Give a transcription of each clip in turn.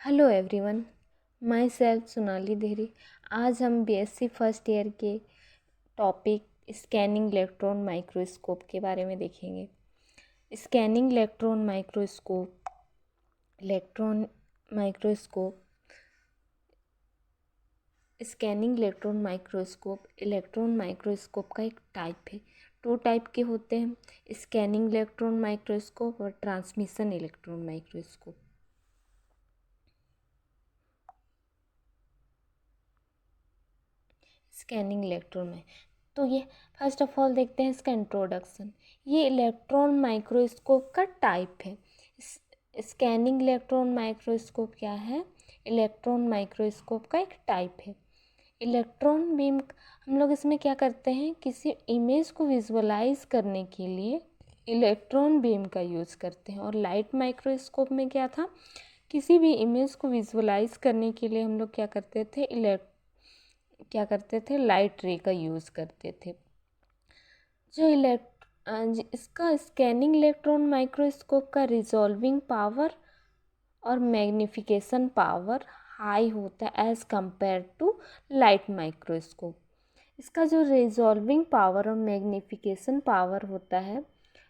Hello everyone, myself Sonali Dehri. आज हम BSc first year के टॉपिक स्कैनिंग इलेक्ट्रॉन माइक्रोस्कोप के बारे में देखेंगे। Scanning electron microscope electron microscope का एक टाइप है। दो टाइप के होते हैं, स्कैनिंग इलेक्ट्रॉन माइक्रोस्कोप और transmission electron microscope. Scanning electron में तो ये फर्स्ट ऑफ ऑल देखते हैं इसका इंट्रोडक्शन। ये इलेक्ट्रॉन माइक्रोस्कोप का टाइप है। स्कैनिंग इलेक्ट्रॉन माइक्रोस्कोप क्या है? इलेक्ट्रॉन माइक्रोस्कोप का एक टाइप है। इलेक्ट्रॉन बीम हम लोग इसमें क्या करते हैं, किसी इमेज को विजुअलाइज करने के लिए इलेक्ट्रॉन बीम का यूज़ करते हैं। और लाइट माइक्रोस्कोप में क्या था, किसी भी इमेज को विजुअलाइज करने के लिए हम लोग क्या करते थे, लाइट रे का यूज़ करते थे। इसका स्कैनिंग इलेक्ट्रॉन माइक्रोस्कोप का रिजॉल्विंग पावर और मैग्निफिकेशन पावर हाई होता है as compare to light microscope. इसका जो रिजॉल्विंग पावर और मैग्निफिकेशन पावर होता है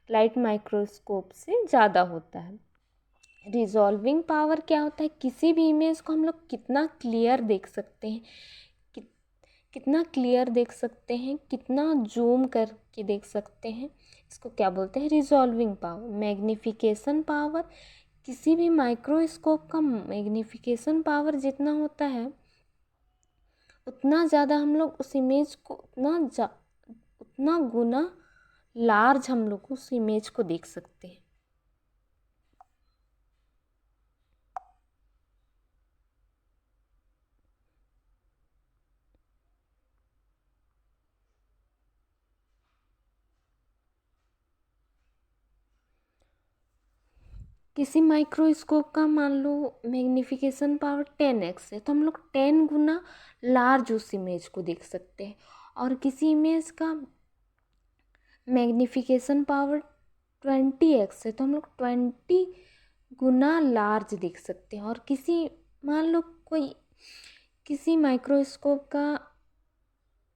लाइट माइक्रोस्कोप से ज़्यादा होता है। रिजॉल्विंग पावर क्या होता है, किसी भी इमेज को हम लोग कितना क्लियर देख सकते हैं, कितना जूम करके देख सकते हैं, इसको क्या बोलते हैं, रिजॉल्विंग पावर। मैग्निफिकेशन पावर, किसी भी माइक्रोस्कोप का मैग्निफिकेशन पावर जितना होता है उतना ज़्यादा हम लोग उस इमेज को उतना गुना लार्ज हम लोग उस इमेज को देख सकते हैं। किसी माइक्रोस्कोप का मान लो मैग्निफिकेशन पावर 10x है तो हम लोग 10 गुना लार्ज उस इमेज को देख सकते हैं। और किसी इमेज का मैग्निफिकेशन पावर 20x है तो हम लोग 20 गुना लार्ज देख सकते हैं। और मान लो किसी माइक्रोस्कोप का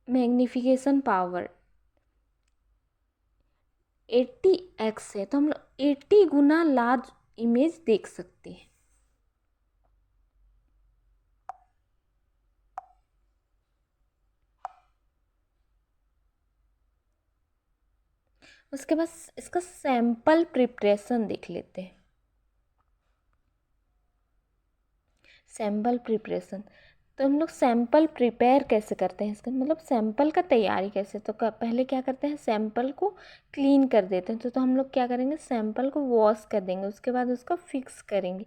मैग्निफिकेशन पावर 80x है तो हम लोग 80 गुना लार्ज इमेज देख सकते हैं। उसके बाद इसका सैंपल प्रिपरेशन देख लेते हैं। सैंपल प्रिपरेशन तो हम लोग सैंपल प्रिपेयर कैसे करते हैं, इसका मतलब सैंपल का तैयारी कैसे। तो पहले क्या करते हैं, सैंपल को क्लीन कर देते हैं। तो हम लोग क्या करेंगे, सैंपल को वॉश कर देंगे, उसके बाद उसको फिक्स करेंगे।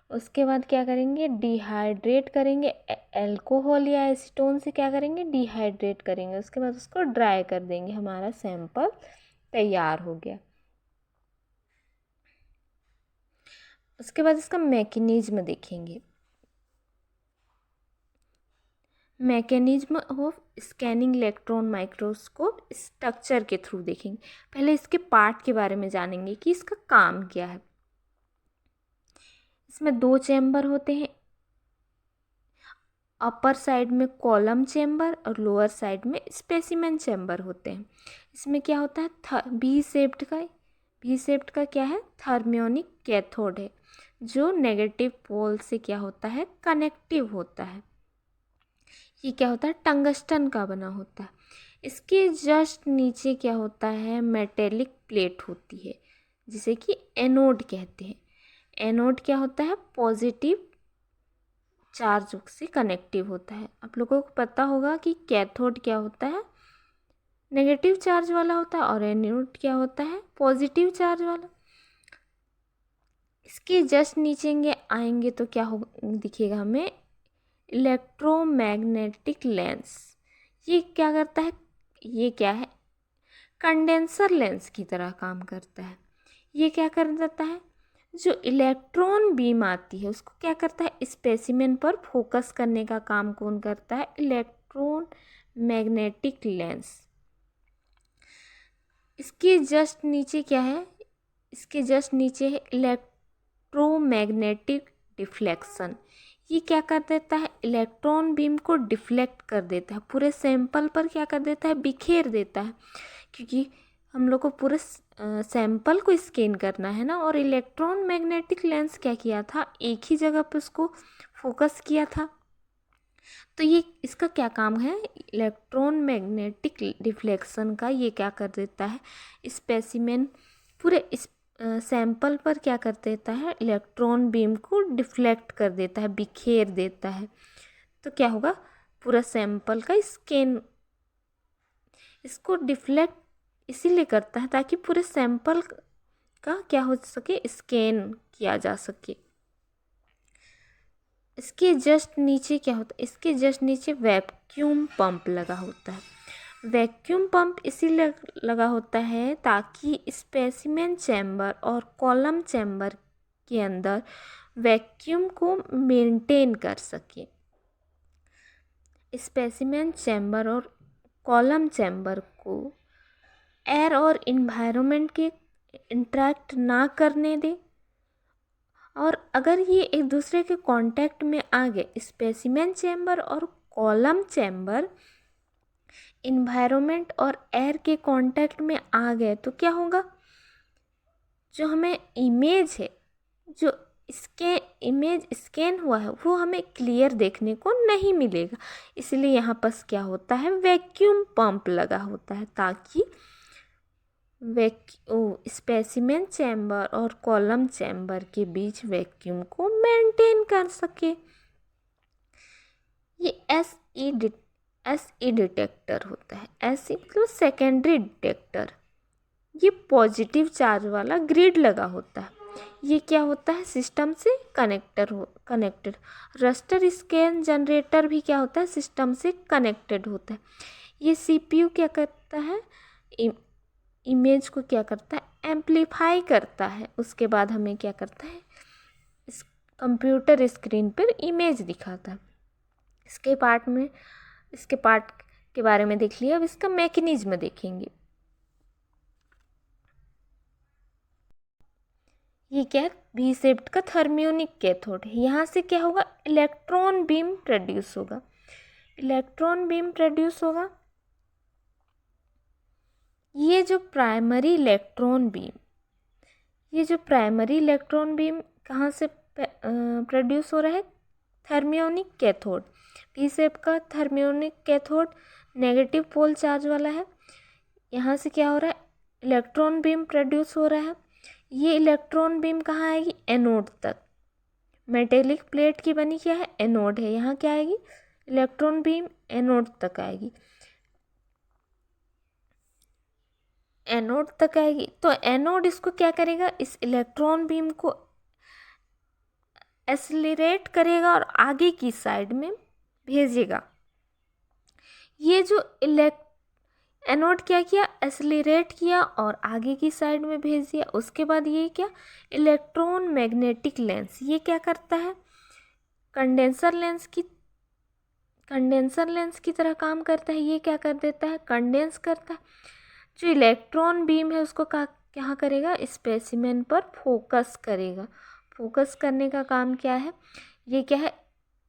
उसके बाद क्या करेंगे, डिहाइड्रेट करेंगे, अल्कोहल या एसीटोन से क्या करेंगे, डिहाइड्रेट करेंगे। उसके बाद उसको ड्राई कर देंगे, हमारा सैंपल तैयार हो गया। उसके बाद इसका मैकेनिज्म देखेंगे। Mechanism of scanning electron microscope structure के थ्रू देखेंगे। पहले इसके पार्ट के बारे में जानेंगे कि इसका काम क्या है। इसमें 2 चैम्बर होते हैं, अपर साइड में कॉलम चैम्बर और लोअर साइड में स्पेसिमेन चैम्बर होते हैं। इसमें क्या होता है, बी शेप्ड का क्या है, थर्मियोनिक कैथोड है जो नेगेटिव पोल से क्या होता है, कनेक्टिव होता है। ये क्या होता है, टंगस्टन का बना होता है। इसके जस्ट नीचे क्या होता है, मेटेलिक प्लेट होती है जिसे कि एनोड कहते हैं। एनोड क्या होता है, पॉजिटिव चार्ज से कनेक्टिव होता है। आप लोगों को पता होगा कि कैथोड क्या होता है, नेगेटिव चार्ज वाला होता है, और एनोड क्या होता है, पॉजिटिव चार्ज वाला। इसके जस्ट नीचे आएंगे तो क्या हो दिखेगा हमें, इलेक्ट्रोमैग्नेटिक लेंस। ये क्या करता है, ये क्या है, कंडेंसर लेंस की तरह काम करता है। ये क्या कर देता है, जो इलेक्ट्रॉन बीम आती है उसको क्या करता है, स्पेसिमेन पर फोकस करने का काम कौन करता है, इलेक्ट्रॉन मैग्नेटिक लेंस। इसके जस्ट नीचे क्या है, इसके जस्ट नीचे है इलेक्ट्रोमैग्नेटिक डिफ्लेक्शन। ये क्या कर देता है, इलेक्ट्रॉन बीम को डिफ्लेक्ट कर देता है, पूरे सैंपल पर क्या कर देता है, बिखेर देता है, क्योंकि हम लोग को पूरे सैंपल को स्कैन करना है ना। और इलेक्ट्रॉन मैग्नेटिक लेंस क्या किया था, एक ही जगह पर उसको फोकस किया था। तो ये इसका क्या काम है, इलेक्ट्रॉन मैग्नेटिक डिफ्लेक्शन का ये क्या कर देता है, स्पेसिमेन पूरे इस सैंपल पर क्या कर देता है, इलेक्ट्रॉन बीम को डिफ्लेक्ट कर देता है, बिखेर देता है। तो क्या होगा, पूरा सैंपल का स्कैन, इसको डिफ्लेक्ट इसीलिए करता है ताकि पूरे सैंपल का क्या हो सके, स्कैन किया जा सके। इसके जस्ट नीचे क्या होता है, इसके जस्ट नीचे वैक्यूम पंप लगा होता है। वैक्यूम पंप इसीलिए लगा होता है ताकि स्पेसिमेन चैम्बर और कॉलम चैम्बर के अंदर वैक्यूम को मेंटेन कर सके। स्पेसिमेन चैम्बर और कॉलम चैम्बर को एयर और इन्वायरमेंट के इंटरेक्ट ना करने दे, और अगर ये एक दूसरे के कांटेक्ट में आ गए, स्पेसिमेन चैम्बर और कॉलम चैम्बर इन्वायरमेंट और एयर के कांटेक्ट में आ गए, तो क्या होगा, जो हमें इमेज है, जो इसके इमेज स्कैन हुआ है, वो हमें क्लियर देखने को नहीं मिलेगा। इसलिए यहाँ पर क्या होता है, वैक्यूम पंप लगा होता है ताकि स्पेसिमेन चैम्बर और कॉलम चैम्बर के बीच वैक्यूम को मेंटेन कर सके। ये एसई डिटेक्टर होता है। एसई मतलब सेकेंडरी डिटेक्टर। ये पॉजिटिव चार्ज वाला ग्रिड लगा होता है। ये क्या होता है, सिस्टम से कनेक्टेड। रस्टर स्कैन जनरेटर भी क्या होता है, सिस्टम से कनेक्टेड होता है। ये सीपीयू क्या करता है, इमेज को क्या करता है, एम्पलीफाई करता है। उसके बाद हमें क्या करता है, इस कंप्यूटर स्क्रीन पर इमेज दिखाता है। इसके पार्ट के बारे में देख लिया। अब इसका मैकेनिज्म देखेंगे। ये क्या है, वी शेप्ड का थर्मियोनिक कैथोड है। यहाँ से क्या होगा, इलेक्ट्रॉन बीम प्रोड्यूस होगा। इलेक्ट्रॉन बीम प्रोड्यूस होगा। ये जो प्राइमरी इलेक्ट्रॉन बीम कहाँ से प्रोड्यूस हो रहा है, थर्मियोनिक कैथोड। वी शेप का thermionic cathode negative pole charge वाला है। यहाँ से क्या हो रहा है, इलेक्ट्रॉन बीम प्रोड्यूस हो रहा है। ये इलेक्ट्रॉन बीम कहाँ आएगी, एनोड तक। मेटेलिक प्लेट की बनी क्या है, एनोड है। यहाँ क्या आएगी, इलेक्ट्रॉन बीम एनोड तक आएगी। एनोड तक आएगी तो एनोड इसको क्या करेगा, इस इलेक्ट्रॉन बीम को एक्सेलरेट करेगा और आगे की साइड में भेजेगा। ये जो एनोड क्या किया, एक्सेलरेट किया और आगे की साइड में भेज दिया। उसके बाद ये क्या, इलेक्ट्रॉन मैग्नेटिक लेंस, ये क्या करता है, कंडेंसर लेंस की तरह काम करता है। ये क्या कर देता है, कंडेंस करता है। जो इलेक्ट्रॉन बीम है उसको क्या करेगा, स्पेसिमेन पर फोकस करेगा। फोकस करने का काम क्या है, ये क्या है,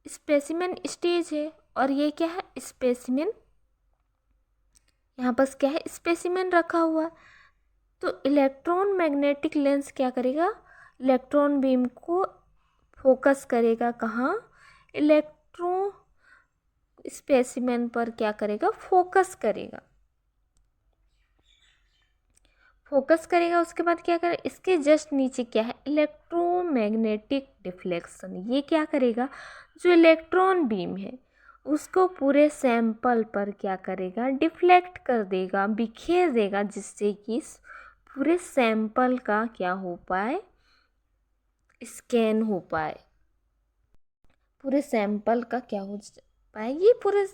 स्पेसिमेन स्टेज है और ये क्या है, स्पेसिमेन, यहाँ पर क्या है, स्पेसिमेन रखा हुआ। तो इलेक्ट्रॉन मैग्नेटिक लेंस क्या करेगा, इलेक्ट्रॉन बीम को फोकस करेगा। कहाँ, इलेक्ट्रॉन स्पेसिमेन पर क्या करेगा, फोकस करेगा। उसके बाद क्या करेगा, इसके जस्ट नीचे क्या है, इलेक्ट्रोमैग्नेटिक डिफ्लेक्शन। ये क्या करेगा, जो इलेक्ट्रॉन बीम है उसको पूरे सैंपल पर क्या करेगा, डिफ्लेक्ट कर देगा, बिखेर देगा, जिससे कि पूरे सैंपल का क्या हो पाए, स्कैन हो पाए। पूरे सैंपल का क्या हो पाए, ये पूरे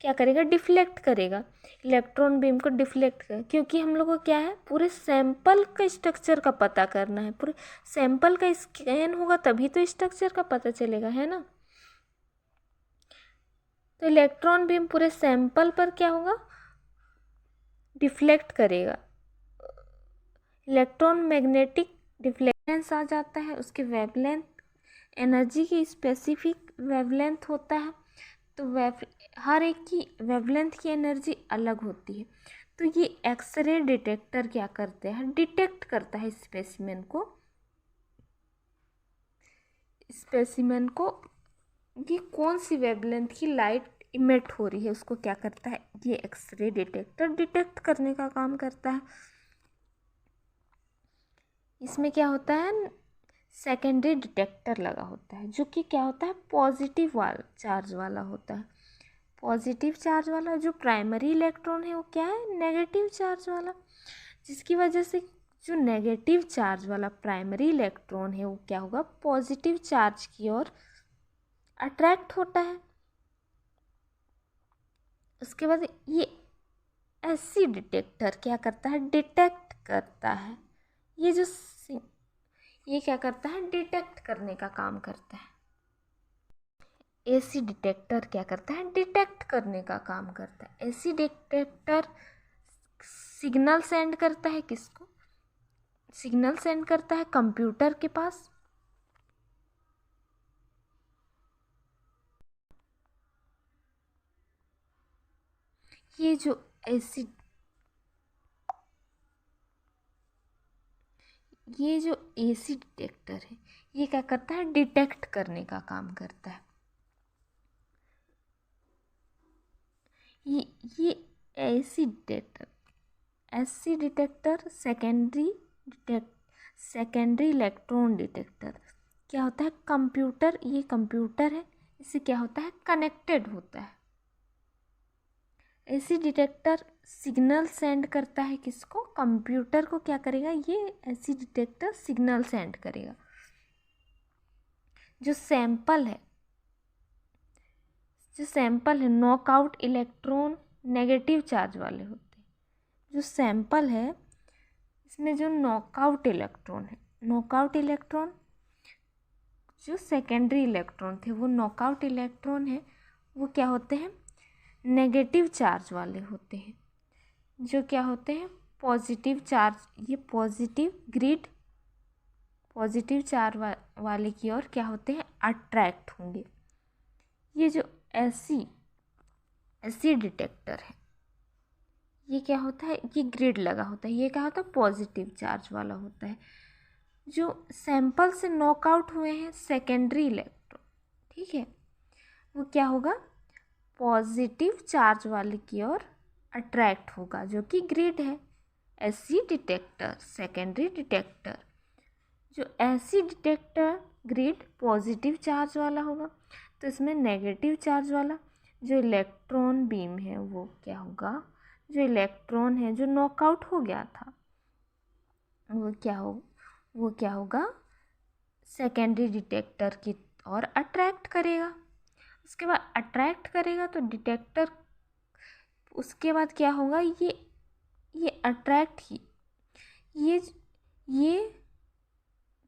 क्या करेगा, डिफ्लेक्ट करेगा। इलेक्ट्रॉन बीम को डिफ्लेक्ट कर, क्योंकि हम लोग को क्या है, पूरे सैंपल का स्ट्रक्चर का पता करना है। पूरे सैंपल का स्कैन होगा तभी तो स्ट्रक्चर का पता चलेगा, है ना। तो इलेक्ट्रॉन बीम पूरे सैंपल पर क्या होगा, डिफ्लेक्ट करेगा। इलेक्ट्रॉन मैग्नेटिक डिफ्लेक्शन आ जाता है। उसकी वेवलेंथ एनर्जी की स्पेसिफिक वेवलेंथ होता है, तो हर एक की वेवलेंथ की एनर्जी अलग होती है। तो ये एक्सरे डिटेक्टर क्या करते हैं, डिटेक्ट करता है स्पेसिमेन को ये कौन सी वेवलेंथ की लाइट इमिट हो रही है, उसको क्या करता है, ये एक्सरे डिटेक्टर डिटेक्ट करने का काम करता है। इसमें क्या होता है, सेकेंडरी डिटेक्टर लगा होता है, जो कि क्या होता है, पॉजिटिव वाला चार्ज वाला होता है। पॉजिटिव चार्ज वाला जो प्राइमरी इलेक्ट्रॉन है वो क्या है, नेगेटिव चार्ज वाला, जिसकी वजह से जो नेगेटिव चार्ज वाला प्राइमरी इलेक्ट्रॉन है वो क्या होगा, पॉजिटिव चार्ज की ओर अट्रैक्ट होता है। उसके बाद ये एससी डिटेक्टर क्या करता है, डिटेक्ट करता है, ये क्या करता है, डिटेक्ट करने का काम करता है। एसी डिटेक्टर क्या करता है, डिटेक्ट करने का काम करता है। एसी डिटेक्टर सिग्नल सेंड करता है किसको, सिग्नल सेंड करता है कंप्यूटर के पास। ये जो एसी डिटेक्टर है ये क्या करता है, डिटेक्ट करने का काम करता है। ये AC detector secondary electron detector क्या होता है, कंप्यूटर, ये कंप्यूटर है, इससे क्या होता है, कनेक्टेड होता है। एसी डिटेक्टर सिग्नल सेंड करता है किसको, कंप्यूटर को। क्या करेगा, ये एसी डिटेक्टर सिग्नल सेंड करेगा। जो सैंपल है नॉकआउट इलेक्ट्रॉन नेगेटिव चार्ज वाले होते हैं। जो सैंपल है इसमें जो नॉकआउट इलेक्ट्रॉन जो सेकेंडरी इलेक्ट्रॉन थे वो नॉकआउट इलेक्ट्रॉन है, वो क्या होते हैं, नेगेटिव चार्ज वाले होते हैं। जो क्या होते हैं, पॉजिटिव चार्ज, ये पॉजिटिव चार्ज वाले की ओर क्या होते हैं, अट्रैक्ट होंगे। ये जो एसी डिटेक्टर है ये क्या होता है, ये ग्रिड लगा होता है, ये क्या होता है, पॉजिटिव चार्ज वाला होता है। जो सैंपल से नॉकआउट हुए हैं सेकेंडरी इलेक्ट्रॉन, ठीक है, वो क्या होगा, पॉजिटिव चार्ज वाले की ओर अट्रैक्ट होगा, जो कि ग्रिड है। एसी डिटेक्टर सेकेंडरी डिटेक्टर, जो AC detector grid positive charge वाला होगा, तो इसमें नेगेटिव चार्ज वाला जो इलेक्ट्रॉन बीम है वो क्या होगा, जो इलेक्ट्रॉन है जो नॉकआउट हो गया था वो क्या होगा, सेकेंडरी डिटेक्टर की ओर अट्रैक्ट करेगा। उसके बाद अट्रैक्ट करेगा तो डिटेक्टर, उसके बाद क्या होगा, ये अट्रैक्ट ही ये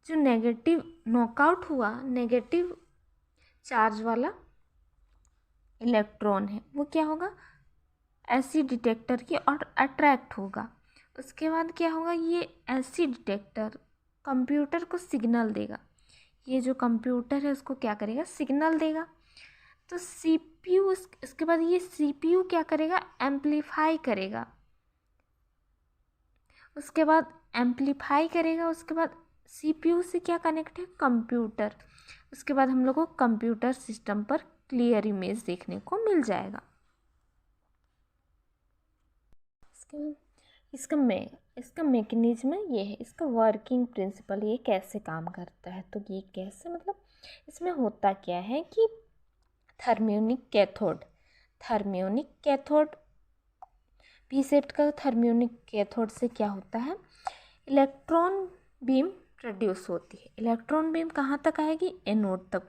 जो नेगेटिव नॉकआउट हुआ नेगेटिव चार्ज वाला इलेक्ट्रॉन है वो क्या होगा, एसी डिटेक्टर की ओर अट्रैक्ट होगा। उसके बाद क्या होगा, ये एसी डिटेक्टर कंप्यूटर को सिग्नल देगा। ये जो कंप्यूटर है उसको क्या करेगा, सिग्नल देगा। तो सीपीयू, उसके बाद ये सीपीयू क्या करेगा, एम्पलीफाई करेगा। उसके बाद उसके बाद सीपीयू से क्या कनेक्ट है, कंप्यूटर। उसके बाद हम लोग को कंप्यूटर सिस्टम पर क्लियर इमेज देखने को मिल जाएगा। इसका मैकेनिज्म ये है, इसका वर्किंग प्रिंसिपल, ये कैसे काम करता है, तो ये कैसे, मतलब इसमें होता क्या है कि थर्मियोनिक कैथोड पी सेप्ट का थर्मियोनिक कैथोड से क्या होता है, इलेक्ट्रॉन बीम प्रोड्यूस होती है। इलेक्ट्रॉन बीम कहाँ तक आएगी, एनोड तक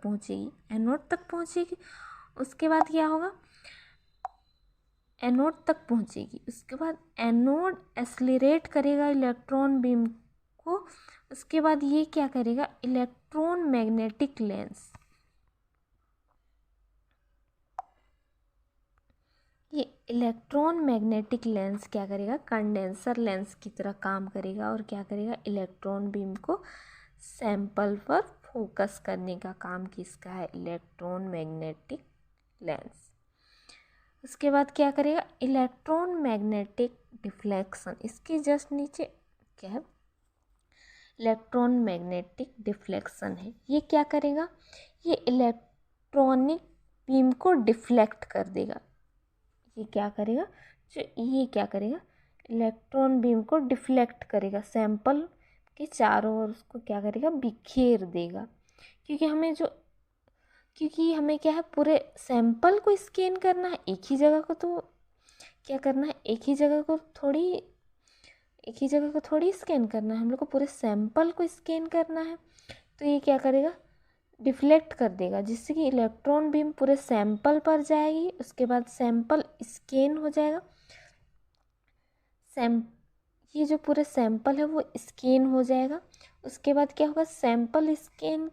पहुँचेगी। उसके बाद क्या होगा, एनोड तक पहुँचेगी। उसके बाद एनोड एक्सेलरेट करेगा इलेक्ट्रॉन बीम को। उसके बाद ये क्या करेगा, इलेक्ट्रॉन मैग्नेटिक लेंस, ये इलेक्ट्रॉन मैग्नेटिक लेंस क्या करेगा, कंडेंसर लेंस की तरह काम करेगा और क्या करेगा, इलेक्ट्रॉन बीम को सैंपल पर फोकस करने का काम किसका है, इलेक्ट्रॉन मैग्नेटिक लेंस। उसके बाद क्या करेगा, इलेक्ट्रॉन मैग्नेटिक डिफ्लेक्शन, इसके जस्ट नीचे क्या है, इलेक्ट्रॉन मैग्नेटिक डिफ्लेक्शन है। ये क्या करेगा, ये इलेक्ट्रॉनिक बीम को डिफ्लेक्ट कर देगा। ये क्या करेगा, ये क्या करेगा, इलेक्ट्रॉन बीम को डिफ्लेक्ट करेगा, सैंपल के चारों ओर उसको क्या करेगा, बिखेर देगा। क्योंकि हमें क्या है, पूरे सैंपल को स्कैन करना है, एक ही जगह को तो क्या करना है, एक ही जगह को थोड़ी स्कैन करना है, हम लोग को पूरे सैंपल को स्कैन करना है। तो ये क्या करेगा, डिफ्लेक्ट कर देगा, जिससे कि इलेक्ट्रॉन बीम पूरे सैंपल पर जाएगी। उसके बाद सैंपल स्कैन हो जाएगा, ये जो पूरे सैंपल है वो स्कैन हो जाएगा। उसके बाद क्या होगा, सैंपल स्कैन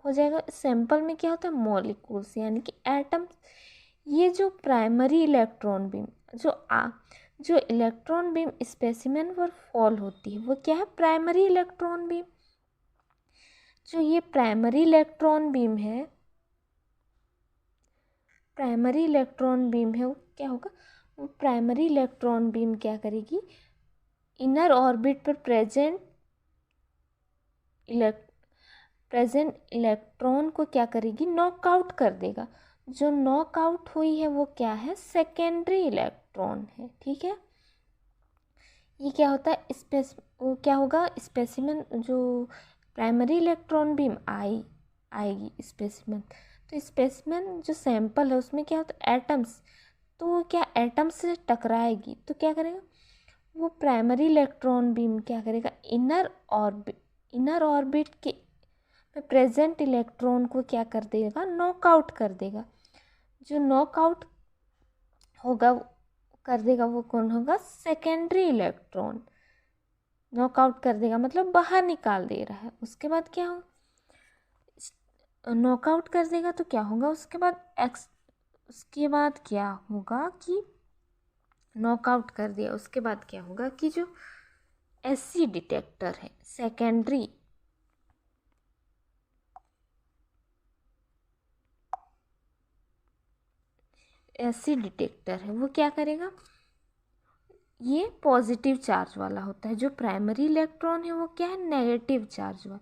हो जाएगा। सैंपल में क्या होता है, मॉलिक्यूल्स यानी कि एटम्स। ये जो प्राइमरी इलेक्ट्रॉन बीम जो इलेक्ट्रॉन बीम स्पेसिमेन पर फॉल होती है वो क्या है, प्राइमरी इलेक्ट्रॉन बीम। जो ये प्राइमरी इलेक्ट्रॉन बीम है वो क्या होगा, वो प्राइमरी इलेक्ट्रॉन बीम क्या करेगी, इनर ऑर्बिट पर प्रेजेंट इलेक्ट्रॉन को क्या करेगी, नॉकआउट कर देगा। जो नॉकआउट हुई है वो क्या है, सेकेंडरी इलेक्ट्रॉन है। ठीक है, ये क्या होता है, वो क्या होगा, स्पेसिमेन जो प्राइमरी इलेक्ट्रॉन बीम आएगी स्पेसिमेन। तो स्पेसिमेन जो सैंपल है उसमें क्या होता है, एटम्स। तो वो क्या एटम्स से टकराएगी तो क्या करेगा, वो प्राइमरी इलेक्ट्रॉन बीम क्या करेगा, इनर ऑर्बिट के प्रेजेंट इलेक्ट्रॉन को क्या कर देगा, नॉकआउट कर देगा। जो नॉकआउट कर देगा वो कौन होगा, सेकेंडरी इलेक्ट्रॉन नॉकआउट कर देगा, मतलब बाहर निकाल दे रहा है। उसके बाद क्या होगा, नॉकआउट कर देगा तो क्या होगा, उसके बाद क्या होगा कि नॉकआउट कर दिया, उसके बाद क्या होगा कि जो एससी डिटेक्टर है, सेकेंडरी एससी डिटेक्टर है, वो क्या करेगा, ये पॉजिटिव चार्ज वाला होता है। जो प्राइमरी इलेक्ट्रॉन है वो क्या है, नेगेटिव चार्ज वाला।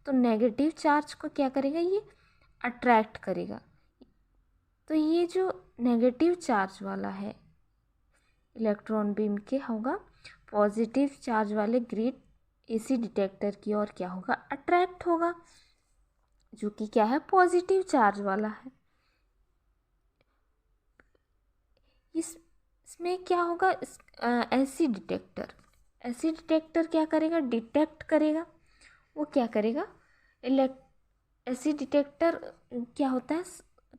तो नेगेटिव चार्ज को क्या करेगा, ये अट्रैक्ट करेगा। तो ये जो नेगेटिव चार्ज वाला है इलेक्ट्रॉन बीम के होगा, पॉजिटिव चार्ज वाले ग्रिड एसी डिटेक्टर की ओर क्या होगा, अट्रैक्ट होगा, जो कि क्या है, पॉजिटिव चार्ज वाला है। इसमें क्या होगा, एसी डिटेक्टर क्या करेगा, डिटेक्ट करेगा। वो क्या करेगा, एसी डिटेक्टर क्या होता है,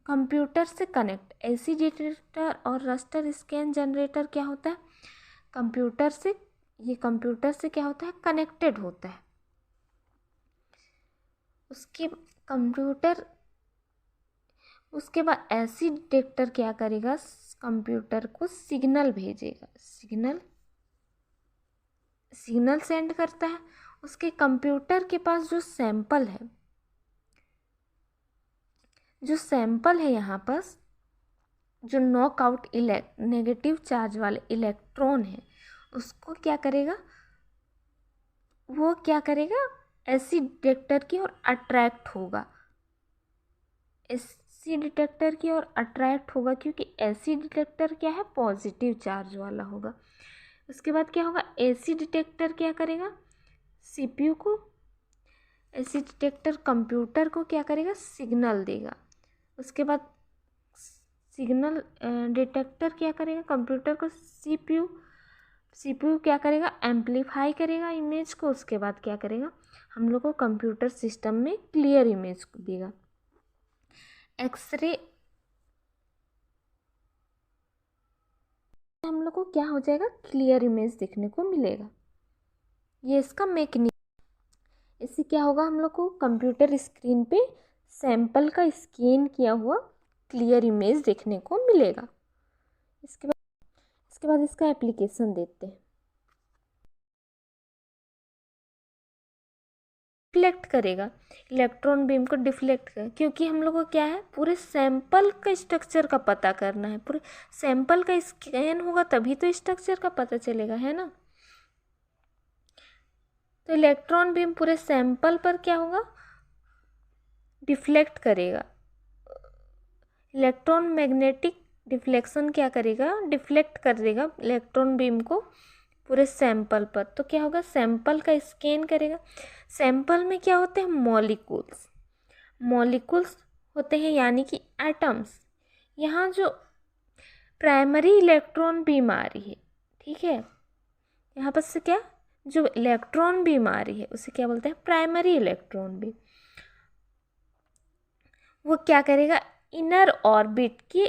कंप्यूटर से कनेक्ट। एसी डिटेक्टर और रस्टर स्कैन जनरेटर क्या होता है, कंप्यूटर से क्या होता है, कनेक्टेड होता है। उसके बाद एसी डिटेक्टर क्या करेगा, कंप्यूटर को सिग्नल भेजेगा, सिग्नल सेंड करता है। उसके कंप्यूटर के पास जो सैंपल है यहाँ पर, जो नॉकआउट नेगेटिव चार्ज वाले इलेक्ट्रॉन है, उसको क्या करेगा, वो क्या करेगा, एसी डिटेक्टर की ओर अट्रैक्ट होगा। एसी डिटेक्टर की ओर अट्रैक्ट होगा क्योंकि एसी डिटेक्टर क्या है, पॉजिटिव चार्ज वाला होगा। उसके बाद क्या होगा, एसी डिटेक्टर क्या करेगा, सीपीयू को, एसी डिटेक्टर कंप्यूटर को क्या करेगा, सिग्नल देगा। उसके बाद सिग्नल डिटेक्टर क्या करेगा, कंप्यूटर को, सीपीयू क्या करेगा, एम्पलीफाई करेगा इमेज को। उसके बाद क्या करेगा, हम लोग को कंप्यूटर सिस्टम में क्लियर इमेज देगा। एक्सरे हम लोग को क्या हो जाएगा, क्लियर इमेज देखने को मिलेगा। ये इसका मैकेनिज्म। इससे क्या होगा, हम लोग को कंप्यूटर स्क्रीन पे सैंपल का स्कैन किया हुआ क्लियर इमेज देखने को मिलेगा। इसके बाद इसका एप्लीकेशन देखते हैं। डिफ्लेक्ट करेगा, इलेक्ट्रॉन बीम को डिफ्लेक्ट कर, क्योंकि हम लोग को क्या है, पूरे सैंपल का स्ट्रक्चर का पता करना है। पूरे सैंपल का स्कैन होगा तभी तो स्ट्रक्चर का पता चलेगा, है ना। तो इलेक्ट्रॉन बीम पूरे सैंपल पर क्या होगा, डिफ्लेक्ट करेगा। इलेक्ट्रॉन मैग्नेटिक डिफ्लेक्शन क्या करेगा, डिफ्लेक्ट कर देगा इलेक्ट्रॉन बीम को पूरे सैंपल पर। तो क्या होगा, सैंपल का स्कैन करेगा। सैंपल में क्या होते हैं, मॉलिक्यूल्स, मॉलिक्यूल्स होते हैं यानी कि एटम्स। यहाँ जो प्राइमरी इलेक्ट्रॉन बीम आ रही है, ठीक है, यहाँ पर से क्या, जो इलेक्ट्रॉन बीम आ रही है उसे क्या बोलते हैं, प्राइमरी इलेक्ट्रॉन बीम। वो क्या करेगा, इनर ऑर्बिट के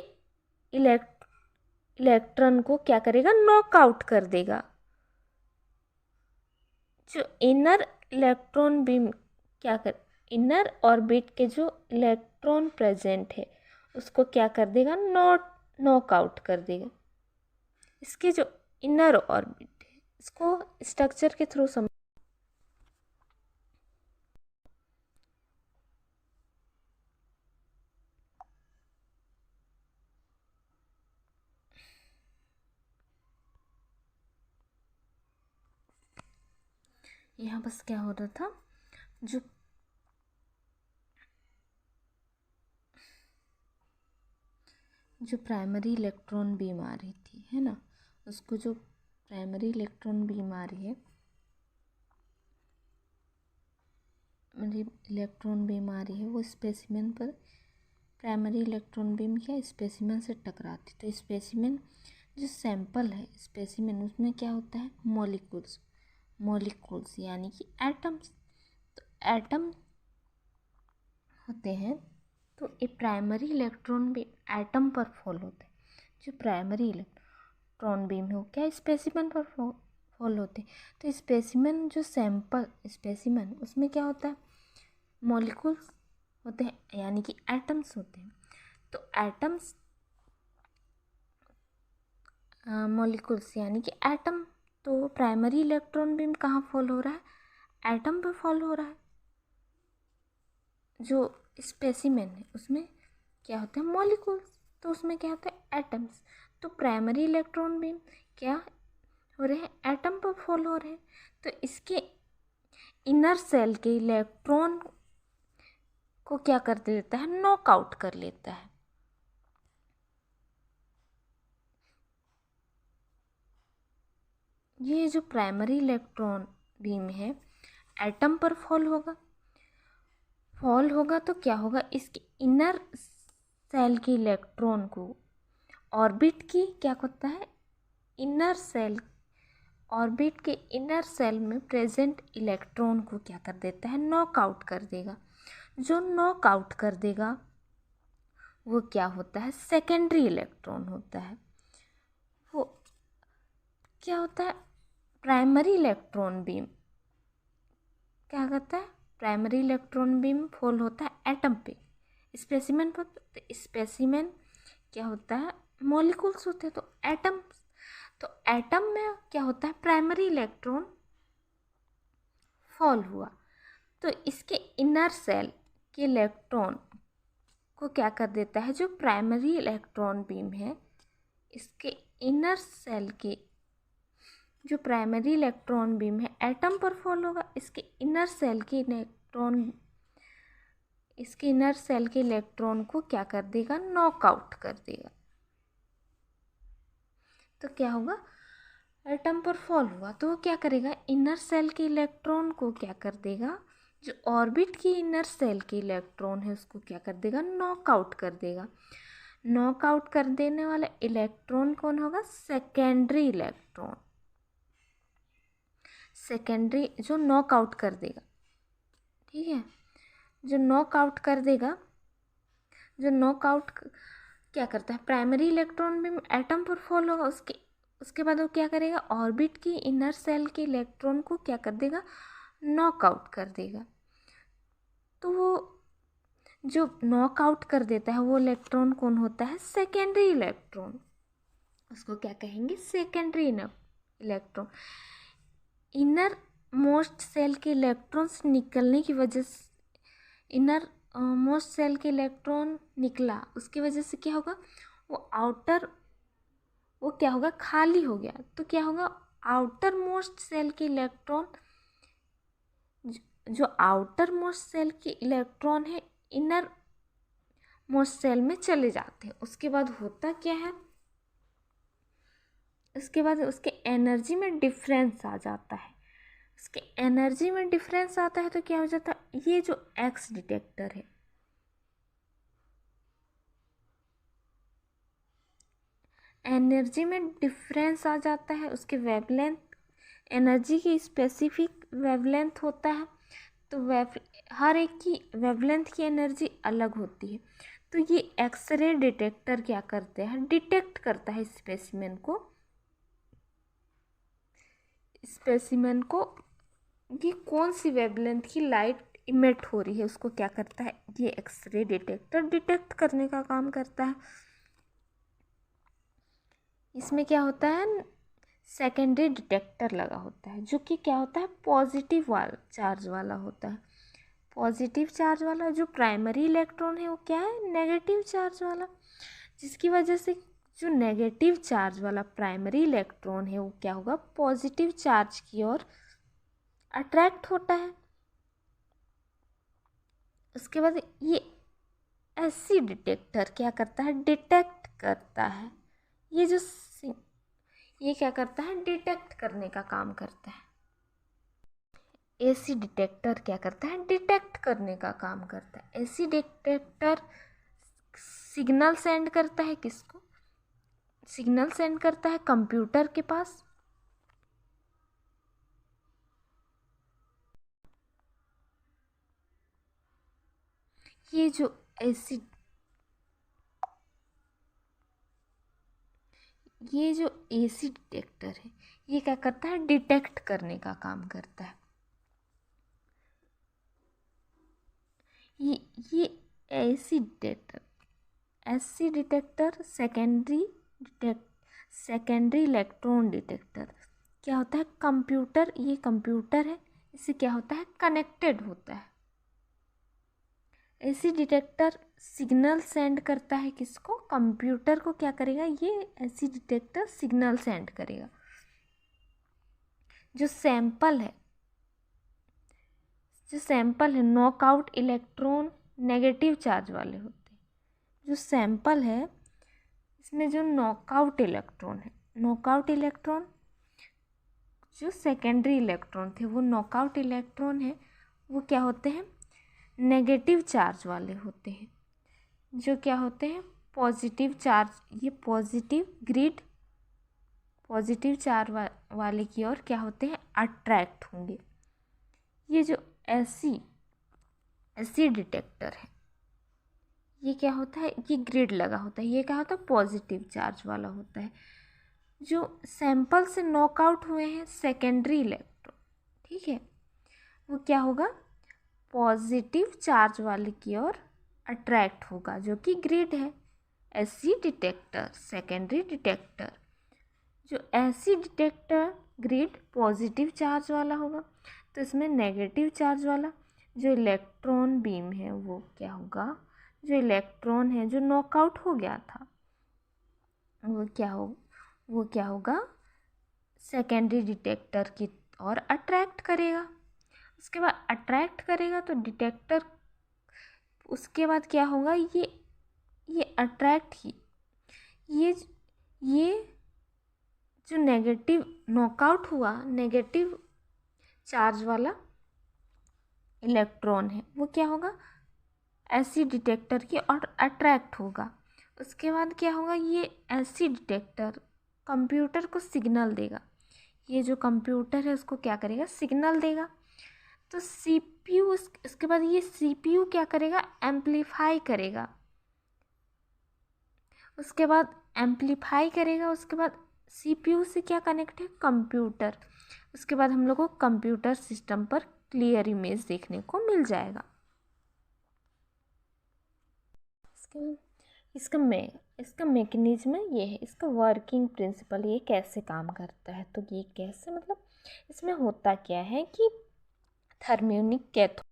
इलेक्ट्रॉन को क्या करेगा, नॉकआउट कर देगा। जो इनर इलेक्ट्रॉन बीम क्या कर, इनर ऑर्बिट के जो इलेक्ट्रॉन प्रेजेंट है उसको क्या कर देगा, नॉकआउट कर देगा। इसके जो इनर ऑर्बिट है इसको स्ट्रक्चर के थ्रू समझ। यहाँ बस क्या हो रहा था, जो प्राइमरी इलेक्ट्रॉन बीम आ रही थी, है ना, उसको जो प्राइमरी इलेक्ट्रॉन बीम आ रही है, इलेक्ट्रॉन बीम आ रही है, वो स्पेसिमेन पर, प्राइमरी इलेक्ट्रॉन बीम क्या स्पेसिमेन से टकराती। तो स्पेसिमेन जो सैंपल है, स्पेसिमेन, उसमें क्या होता है, मॉलिक्यूल्स, मॉलिक्यूल्स यानी कि एटम्स। तो एटम होते हैं। तो ये प्राइमरी इलेक्ट्रॉन बीम एटम पर फॉल होते हैं। जो प्राइमरी इलेक्ट्रॉन बीम है वो क्या स्पेसिमेन पर फॉल होते हैं। तो स्पेसिमेन जो सैंपल स्पेसिमेन, उसमें क्या होता है, मॉलिक्यूल्स होते हैं यानी कि एटम्स होते हैं। तो एटम्स, मॉलिक्यूल्स यानी कि एटम। तो प्राइमरी इलेक्ट्रॉन बीम कहाँ फॉल हो रहा है, एटम पर फॉल हो रहा है। जो स्पेसिमेन है उसमें क्या होते हैं, मॉलिक्यूल्स, तो उसमें क्या होता है, एटम्स। तो प्राइमरी इलेक्ट्रॉन बीम क्या हो रहे हैं, एटम पर फॉल हो रहे हैं। तो इसके इनर सेल के इलेक्ट्रॉन को क्या कर देता है, नॉकआउट कर लेता है। ये जो प्राइमरी इलेक्ट्रॉन बीम है एटम पर फॉल होगा तो क्या होगा, इसके इनर सेल के इलेक्ट्रॉन को ऑर्बिट की क्या होता है, इनर सेल, ऑर्बिट के इनर सेल में प्रेजेंट इलेक्ट्रॉन को क्या कर देता है, नॉकआउट कर देगा। जो नॉकआउट कर देगा वो क्या होता है, सेकेंडरी इलेक्ट्रॉन होता है। वो क्या होता है, प्राइमरी इलेक्ट्रॉन बीम क्या करता है, प्राइमरी इलेक्ट्रॉन बीम फॉल होता है एटम पे, स्पेसिमेन पर। तो स्पेसिमेन क्या होता है, मॉलिक्यूल्स होते हैं। तो एटम, तो एटम में क्या होता है, प्राइमरी इलेक्ट्रॉन फॉल हुआ तो इसके इनर सेल के इलेक्ट्रॉन को क्या कर देता है, जो प्राइमरी इलेक्ट्रॉन बीम है इसके इनर सेल के जो प्राइमरी इलेक्ट्रॉन बीम है एटम पर फॉल होगा। इसके इनर सेल के इलेक्ट्रॉन, इसके इनर सेल के इलेक्ट्रॉन को क्या कर देगा, नॉकआउट कर देगा। तो क्या होगा, एटम पर फॉल हुआ तो वो क्या करेगा, इनर सेल के इलेक्ट्रॉन को क्या कर देगा, जो ऑर्बिट की इनर सेल के इलेक्ट्रॉन है उसको क्या कर देगा, नॉकआउट कर देगा। नॉकआउट कर देने वाला इलेक्ट्रॉन कौन होगा, सेकेंडरी इलेक्ट्रॉन। सेकेंडरी जो नॉकआउट कर देगा, ठीक है, जो नॉकआउट कर देगा, जो नॉकआउट क्या करता है, प्राइमरी इलेक्ट्रॉन भी एटम पर फॉल होगा, उसके बाद वो क्या करेगा, ऑर्बिट की इनर सेल के इलेक्ट्रॉन को क्या कर देगा, नॉकआउट कर देगा। तो वो जो नॉकआउट कर देता है वो इलेक्ट्रॉन कौन होता है, सेकेंडरी इलेक्ट्रॉन। उसको क्या कहेंगे, secondary electron. Innermost shell के इलेक्ट्रॉन्स निकलने की वजह से इनर मोस्ट सेल के इलेक्ट्रॉन निकला, उसकी वजह से क्या होगा, वो क्या होगा, खाली हो गया। तो क्या होगा, आउटर मोस्ट सेल के इलेक्ट्रॉन, जो आउटर मोस्ट सेल के इलेक्ट्रॉन है इनर मोस्ट सेल में चले जाते हैं। उसके बाद होता क्या है, उसके बाद उसके एनर्जी में डिफरेंस आ जाता है। उसके एनर्जी में डिफरेंस आता है तो क्या हो जाता है, ये जो एक्स डिटेक्टर है, एनर्जी में डिफरेंस आ जाता है। उसके वेवलेंथ, एनर्जी की स्पेसिफिक वेवलेंथ होता है, तो हर एक की वेवलेंथ की एनर्जी अलग होती है। तो ये एक्सरे डिटेक्टर क्या करते हैं, डिटेक्ट करता है स्पेसिमेन को कि कौन सी वेवलेंथ की लाइट इमिट हो रही है, उसको क्या करता है, ये एक्सरे डिटेक्टर डिटेक्ट करने का काम करता है। इसमें क्या होता है, सेकेंडरी डिटेक्टर लगा होता है, जो कि क्या होता है, पॉजिटिव चार्ज वाला होता है। पॉजिटिव चार्ज वाला, जो प्राइमरी इलेक्ट्रॉन है वो क्या है, नेगेटिव चार्ज वाला, जिसकी वजह से जो नेगेटिव चार्ज वाला प्राइमरी इलेक्ट्रॉन है वो क्या होगा, पॉजिटिव चार्ज की ओर अट्रैक्ट होता है। उसके बाद ये एसी डिटेक्टर क्या करता है, डिटेक्ट करता है। ये क्या करता है, डिटेक्ट करने का काम करता है। एसी डिटेक्टर क्या करता है, डिटेक्ट करने का काम करता है। एसी डिटेक्टर सिग्नल सेंड करता है किसको, सिग्नल सेंड करता है कंप्यूटर के पास। ये जो एसी डिटेक्टर है, ये क्या करता है, डिटेक्ट करने का काम करता है। ये AC detector secondary electron detector क्या होता है, कंप्यूटर, ये कंप्यूटर है, इससे क्या होता है, कनेक्टेड होता है। एसी डिटेक्टर सिग्नल सेंड करता है किसको, कंप्यूटर को। क्या करेगा, ये एसी डिटेक्टर सिग्नल सेंड करेगा। जो सैंपल है नॉकआउट इलेक्ट्रॉन नेगेटिव चार्ज वाले होते हैं। जो सैंपल है इसमें जो नॉकआउट इलेक्ट्रॉन जो सेकेंडरी इलेक्ट्रॉन थे, वो नॉकआउट इलेक्ट्रॉन है, वो क्या होते हैं, नेगेटिव चार्ज वाले होते हैं। जो क्या होते हैं, पॉजिटिव चार्ज, ये पॉजिटिव चार्ज वाले की ओर क्या होते हैं, अट्रैक्ट होंगे। ये जो एसी डिटेक्टर है, ये क्या होता है, ये ग्रिड लगा होता है, ये क्या होता है, पॉजिटिव चार्ज वाला होता है। जो सैंपल से नॉकआउट हुए हैं सेकेंडरी इलेक्ट्रॉन, ठीक है, वो क्या होगा, पॉजिटिव चार्ज वाले की ओर अट्रैक्ट होगा, जो कि ग्रिड है। एसी डिटेक्टर सेकेंडरी डिटेक्टर, जो AC detector grid positive charge वाला होगा, तो इसमें नेगेटिव चार्ज वाला जो इलेक्ट्रॉन बीम है वो क्या होगा, जो इलेक्ट्रॉन है जो नॉकआउट हो गया था वो क्या होगा, सेकेंडरी डिटेक्टर की ओर अट्रैक्ट करेगा। उसके बाद अट्रैक्ट करेगा तो डिटेक्टर, उसके बाद क्या होगा, ये अट्रैक्ट ही, ये जो नेगेटिव नॉकआउट हुआ नेगेटिव चार्ज वाला इलेक्ट्रॉन है वो क्या होगा, एसी डिटेक्टर की ओर अट्रैक्ट होगा। उसके बाद क्या होगा, ये एसी डिटेक्टर कंप्यूटर को सिग्नल देगा। ये जो कंप्यूटर है उसको क्या करेगा, सिग्नल देगा। तो सीपीयू, इसके बाद ये सीपीयू क्या करेगा, एम्पलीफाई करेगा। उसके बाद उसके बाद सीपीयू से क्या कनेक्ट है, कंप्यूटर। उसके बाद हम लोग को कंप्यूटर सिस्टम पर क्लियर इमेज देखने को मिल जाएगा। इसका मैकेनिज्म ये है, इसका वर्किंग प्रिंसिपल, ये कैसे काम करता है। तो ये कैसे, मतलब इसमें होता क्या है कि थर्मियोनिक कैथोड